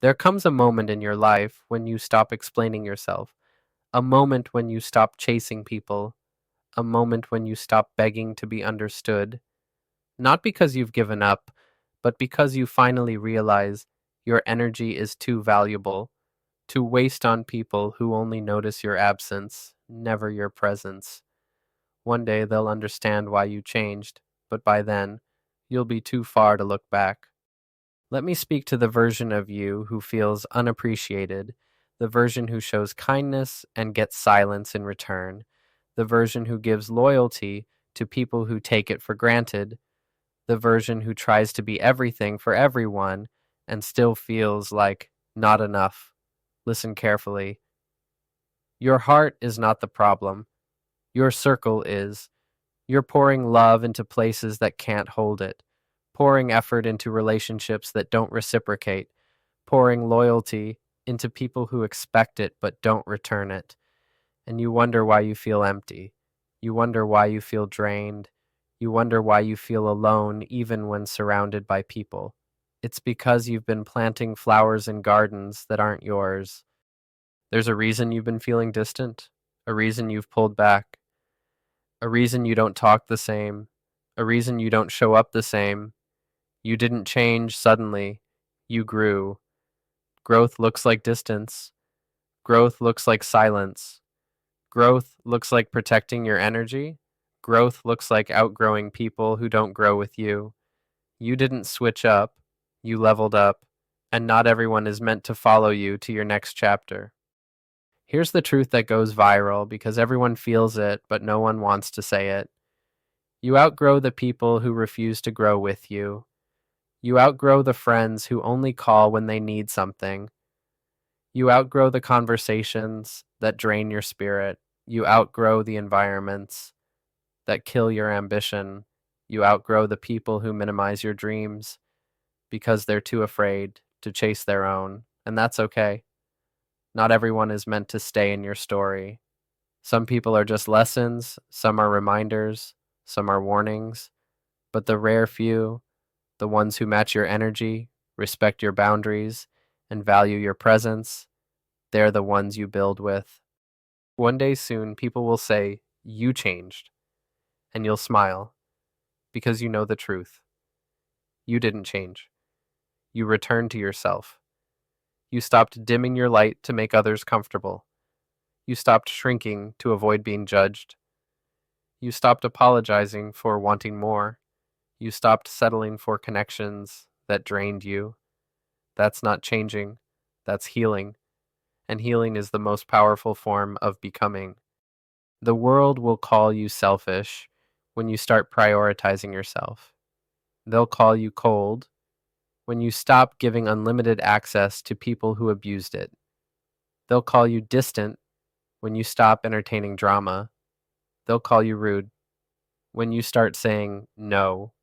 There comes a moment in your life when you stop explaining yourself, a moment when you stop chasing people, a moment when you stop begging to be understood, not because you've given up, but because you finally realize your energy is too valuable to waste on people who only notice your absence, never your presence. One day they'll understand why you changed, but by then, you'll be too far to look back. Let me speak to the version of you who feels unappreciated, the version who shows kindness and gets silence in return, the version who gives loyalty to people who take it for granted, the version who tries to be everything for everyone and still feels like not enough. Listen carefully. Your heart is not the problem. Your circle is. You're pouring love into places that can't hold it, pouring effort into relationships that don't reciprocate, pouring loyalty into people who expect it but don't return it. And you wonder why you feel empty. You wonder why you feel drained. You wonder why you feel alone even when surrounded by people. It's because you've been planting flowers in gardens that aren't yours. There's a reason you've been feeling distant, a reason you've pulled back, a reason you don't talk the same, a reason you don't show up the same. You didn't change suddenly. You grew. Growth looks like distance. Growth looks like silence. Growth looks like protecting your energy. Growth looks like outgrowing people who don't grow with you. You didn't switch up. You leveled up. And not everyone is meant to follow you to your next chapter. Here's the truth that goes viral because everyone feels it, but no one wants to say it. You outgrow the people who refuse to grow with you. You outgrow the friends who only call when they need something. You outgrow the conversations that drain your spirit. You outgrow the environments that kill your ambition. You outgrow the people who minimize your dreams because they're too afraid to chase their own. And that's okay. Not everyone is meant to stay in your story. Some people are just lessons, some are reminders, some are warnings. But the rare few, the ones who match your energy, respect your boundaries, and value your presence, they're the ones you build with. One day soon, people will say, "You changed," and you'll smile because you know the truth. You didn't change. You returned to yourself. You stopped dimming your light to make others comfortable. You stopped shrinking to avoid being judged. You stopped apologizing for wanting more. You stopped settling for connections that drained you. That's not changing, that's healing. And healing is the most powerful form of becoming. The world will call you selfish when you start prioritizing yourself. They'll call you cold when you stop giving unlimited access to people who abused it. They'll call you distant when you stop entertaining drama. They'll call you rude when you start saying no.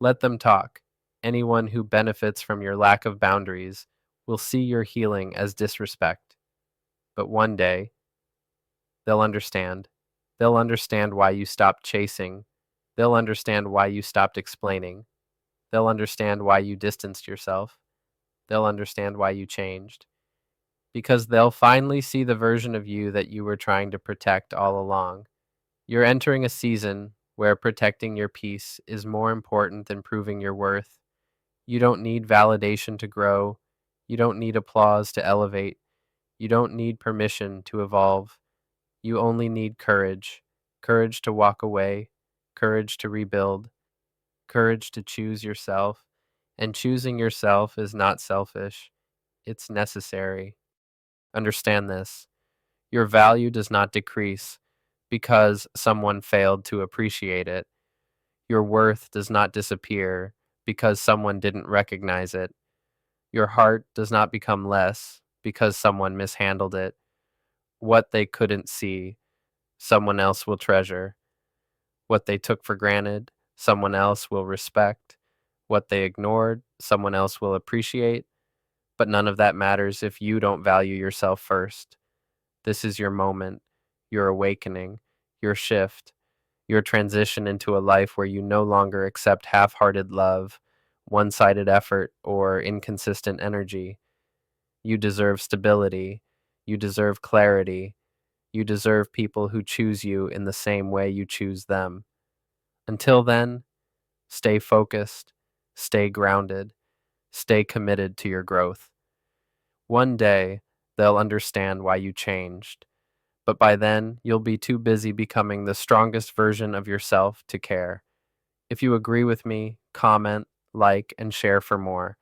Let them talk. Anyone who benefits from your lack of boundaries will see your healing as disrespect. But one day, they'll understand. They'll understand why you stopped chasing. They'll understand why you stopped explaining. They'll understand why you distanced yourself. They'll understand why you changed. Because they'll finally see the version of you that you were trying to protect all along. You're entering a season where protecting your peace is more important than proving your worth. You don't need validation to grow. You don't need applause to elevate. You don't need permission to evolve. You only need courage. Courage to walk away. Courage to rebuild. Courage to choose yourself. And choosing yourself is not selfish, it's necessary. Understand this. Your value does not decrease because someone failed to appreciate it. Your worth does not disappear because someone didn't recognize it. Your heart does not become less because someone mishandled it. What they couldn't see, someone else will treasure. What they took for granted, someone else will respect. What they ignored, someone else will appreciate. But none of that matters if you don't value yourself first. This is your moment, your awakening, your shift, your transition into a life where you no longer accept half hearted love, one sided effort, or inconsistent energy. You deserve stability. You deserve clarity. You deserve people who choose you in the same way you choose them. Until then, stay focused, stay grounded, stay committed to your growth. One day, they'll understand why you changed, but by then, you'll be too busy becoming the strongest version of yourself to care. If you agree with me, comment, like, and share for more.